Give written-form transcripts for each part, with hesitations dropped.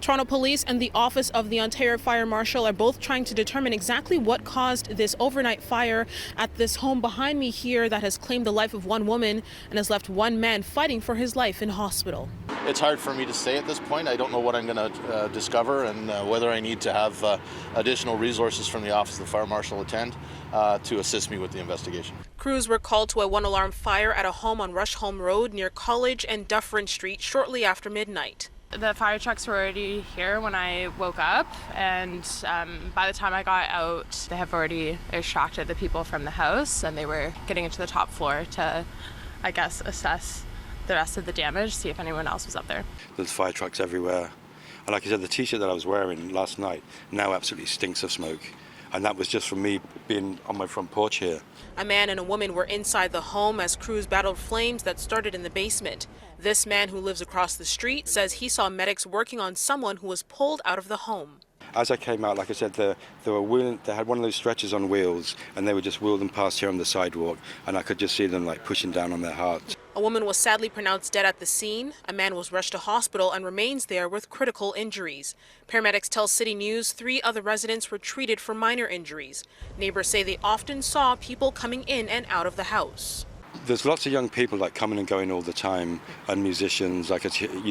Toronto Police and the Office of the Ontario Fire Marshal are both trying to determine exactly what caused this overnight fire at this home behind me here that has claimed the life of one woman and has left one man fighting for his life in hospital. It's hard for me to say at this point. I don't know what I'm going to discover and whether I need to have additional resources from the Office of the Fire Marshal attend to assist me with the investigation. Crews were called to a one-alarm fire at a home on Rushholme Road near College and Dufferin Street shortly after midnight. The fire trucks were already here when I woke up, and by the time I got out, they have already extracted the people from the house, and they were getting into the top floor to, I guess, assess the rest of the damage, see if anyone else was up there. There's fire trucks everywhere. And like I said, the t-shirt that I was wearing last night now absolutely stinks of smoke. And that was just from me being on my front porch here. A man and a woman were inside the home as crews battled flames that started in the basement. This man, who lives across the street, says he saw medics working on someone who was pulled out of the home. As I came out, like I said, they had one of those stretchers on wheels, and they were just wheeling past here on the sidewalk, and I could just see them like pushing down on their hearts. A woman was sadly pronounced dead at the scene. A man was rushed to hospital and remains there with critical injuries. Paramedics tell City News 3 other residents were treated for minor injuries. Neighbors say they often saw people coming in and out of the house. There's lots of young people like coming and going all the time, and musicians. You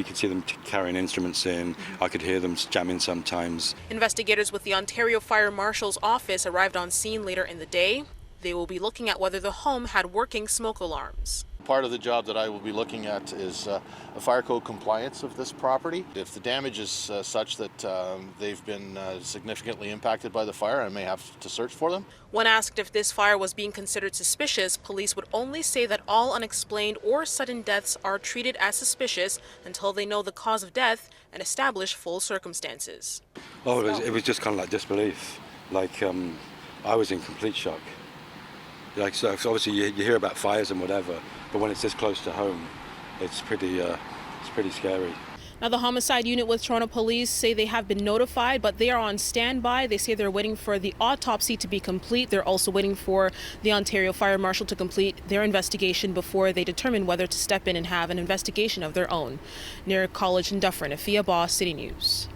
could see them carrying instruments in. I could hear them jamming sometimes. Investigators with the Ontario Fire Marshal's office arrived on scene later in the day. They will be looking at whether the home had working smoke alarms. Part of the job that I will be looking at is a fire code compliance of this property. If the damage is such that they've been significantly impacted by the fire, I may have to search for them. When asked if this fire was being considered suspicious, police would only say that all unexplained or sudden deaths are treated as suspicious until they know the cause of death and establish full circumstances. Oh, it was just kind of like disbelief. Like I was in complete shock. Like, so obviously you hear about fires and whatever, but when it's this close to home, it's pretty scary. Now, the homicide unit with Toronto Police say they have been notified, but they are on standby. They say they're waiting for the autopsy to be complete. They're also waiting for the Ontario Fire Marshal to complete their investigation before they determine whether to step in and have an investigation of their own. Near College and Dufferin, Afua Baah, City News.